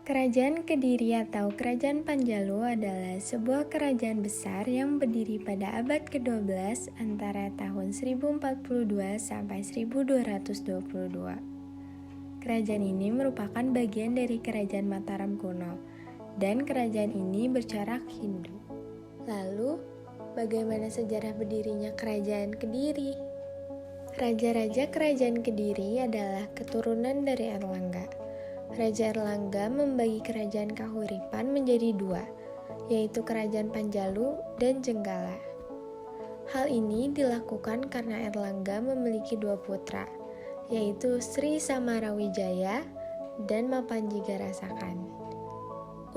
Kerajaan Kediri atau Kerajaan Panjalu adalah sebuah kerajaan besar yang berdiri pada abad ke-12 antara tahun 1042 sampai 1222. Kerajaan ini merupakan bagian dari Kerajaan Mataram kuno, dan kerajaan ini bercorak Hindu. Lalu, bagaimana sejarah berdirinya Kerajaan Kediri? Raja-raja Kerajaan Kediri adalah keturunan dari Erlangga. Raja Erlangga membagi kerajaan Kahuripan menjadi dua, yaitu Kerajaan Panjalu dan Jenggala. Hal ini dilakukan karena Erlangga memiliki dua putra, yaitu Sri Samarawijaya dan Mapanjigarasakan.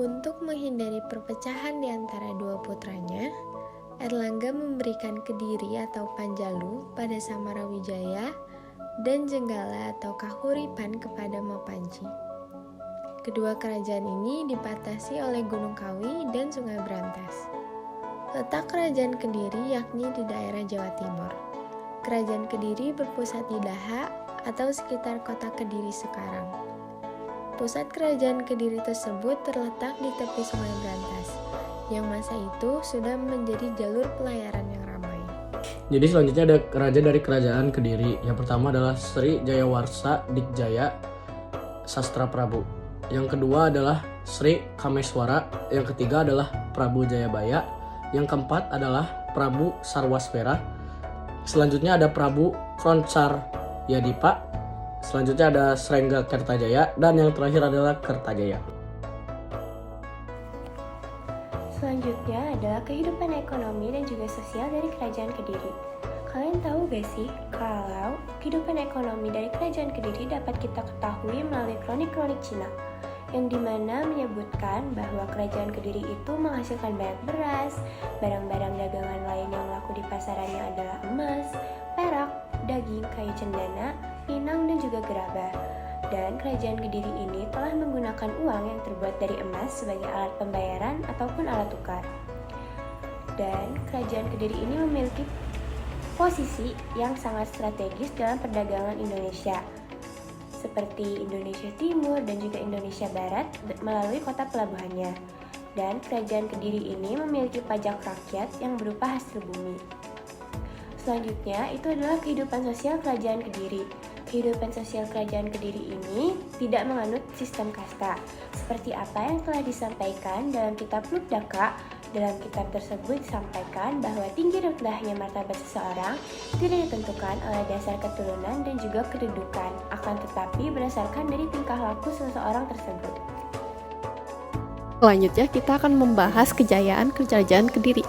Untuk menghindari perpecahan di antara dua putranya, Erlangga memberikan Kediri atau Panjalu pada Samarawijaya dan Jenggala atau Kahuripan kepada Mapanji. Kedua kerajaan ini dibatasi oleh Gunung Kawi dan Sungai Brantas. Letak Kerajaan Kediri yakni di daerah Jawa Timur. Kerajaan Kediri berpusat di Daha atau sekitar kota Kediri sekarang. Pusat Kerajaan Kediri tersebut terletak di tepi Sungai Brantas, yang masa itu sudah menjadi jalur pelayaran yang ramai. Jadi selanjutnya ada raja dari Kerajaan Kediri. Yang pertama adalah Sri Jayawarsa Dikjaya Sastra Prabu. Yang kedua adalah Sri Kameswara. Yang ketiga adalah Prabu Jayabaya. Yang keempat adalah Prabu Sarwaswera. Selanjutnya ada Prabu Kronsar Yadipa. Selanjutnya ada Srengga Kertajaya. Dan yang terakhir adalah Kertajaya. Selanjutnya adalah kehidupan ekonomi dan juga sosial dari Kerajaan Kediri. Kalian tahu gak sih kalau kehidupan ekonomi dari Kerajaan Kediri dapat kita ketahui melalui kronik-kronik Cina, yang dimana menyebutkan bahwa Kerajaan Kediri itu menghasilkan banyak beras, barang-barang dagangan lain yang laku di pasarannya adalah emas, perak, daging, kayu cendana, pinang, dan juga gerabah. Dan Kerajaan Kediri ini telah menggunakan uang yang terbuat dari emas sebagai alat pembayaran ataupun alat tukar. Dan Kerajaan Kediri ini memiliki posisi yang sangat strategis dalam perdagangan Indonesia, seperti Indonesia Timur dan juga Indonesia Barat melalui kota pelabuhannya. Dan Kerajaan Kediri ini memiliki pajak rakyat yang berupa hasil bumi. Selanjutnya itu adalah kehidupan sosial Kerajaan Kediri. Kehidupan sosial Kerajaan Kediri ini tidak menganut sistem kasta, seperti apa yang telah disampaikan dalam kitab Lugdaka. Dalam kitab tersebut disampaikan bahwa tinggi rendahnya martabat seseorang tidak ditentukan oleh dasar keturunan dan juga kedudukan, akan tetapi berdasarkan dari tingkah laku seseorang tersebut. Selanjutnya kita akan membahas kejayaan Kerajaan Kediri.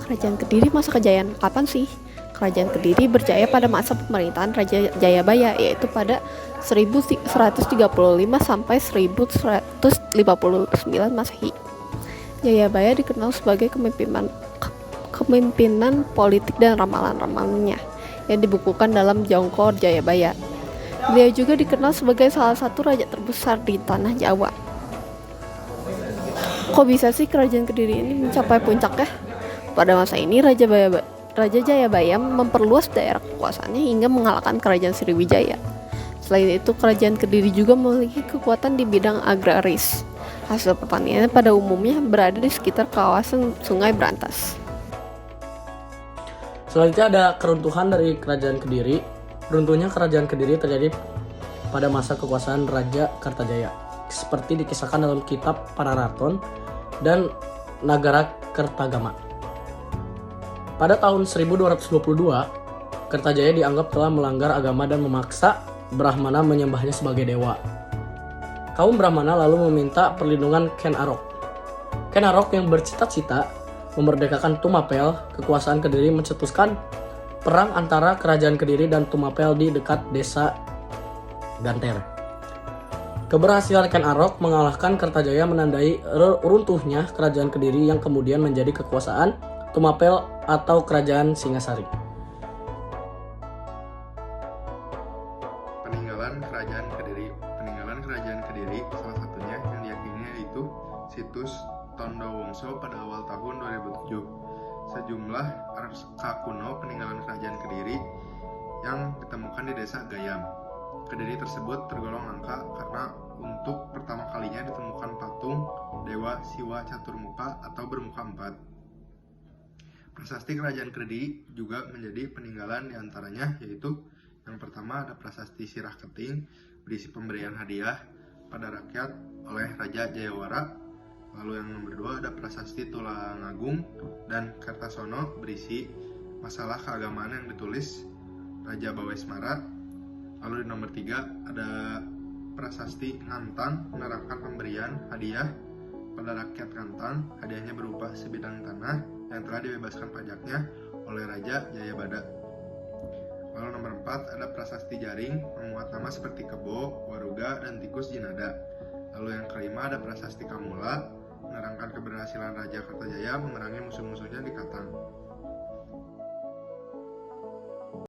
Kerajaan Kediri masa kejayaan kapan sih? Kerajaan Kediri berjaya pada masa pemerintahan Raja Jayabaya, yaitu pada 1135 sampai 1159 Masehi. Jayabaya dikenal sebagai kepemimpinan politik dan ramalan-ramalannya yang dibukukan dalam Jongkor Jayabaya. Beliau juga dikenal sebagai salah satu raja terbesar di tanah Jawa. Kok bisa sih Kerajaan Kediri ini mencapai puncaknya? Pada masa ini Raja Jayabaya memperluas daerah kekuasaannya hingga mengalahkan Kerajaan Sriwijaya. Selain itu, Kerajaan Kediri juga memiliki kekuatan di bidang agraris. Hasil pertanian pada umumnya berada di sekitar kawasan Sungai Brantas. Selanjutnya ada keruntuhan dari Kerajaan Kediri. Runtuhnya Kerajaan Kediri terjadi pada masa kekuasaan Raja Kertajaya, seperti dikisahkan dalam kitab Pararaton dan Nagara Kertagama. Pada tahun 1222, Kertajaya dianggap telah melanggar agama dan memaksa Brahmana menyembahnya sebagai dewa. Kaum Brahmana lalu meminta perlindungan Ken Arok. Ken Arok yang bercita-cita memerdekakan Tumapel, kekuasaan Kediri mencetuskan perang antara Kerajaan Kediri dan Tumapel di dekat desa Ganter. Keberhasilan Ken Arok mengalahkan Kertajaya menandai runtuhnya Kerajaan Kediri yang kemudian menjadi kekuasaan Tumapel atau Kerajaan Singasari. Peninggalan Kerajaan Kediri. Peninggalan Kerajaan Kediri salah satunya yang diyakini yaitu situs Tondowongso pada awal tahun 2007. Sejumlah arca kuno peninggalan Kerajaan Kediri yang ditemukan di desa Gayam. Kediri tersebut tergolong langka karena untuk pertama kalinya ditemukan patung Dewa Siwa Caturmuka atau bermuka 4. Prasasti Kerajaan Kediri juga menjadi peninggalan diantaranya, yaitu yang pertama ada prasasti Sirah Keting berisi pemberian hadiah pada rakyat oleh Raja Jayawara. Lalu yang nomor 2 ada prasasti Tulangagung dan Kertasono berisi masalah keagamaan yang ditulis Raja Bawesmara. Lalu di nomor 3 ada prasasti Ngantang menerangkan pemberian hadiah pada rakyat Ngantang. Hadiahnya berupa sebidang tanah yang telah dibebaskan pajaknya oleh Raja Jayabada. Lalu nomor 4 ada prasasti Jaring memuat nama seperti Kebo, Waruga, dan Tikus Jinada. Lalu yang kelima ada prasasti Kamula menerangkan keberhasilan Raja Kertajaya memerangi musuh-musuhnya di Katang.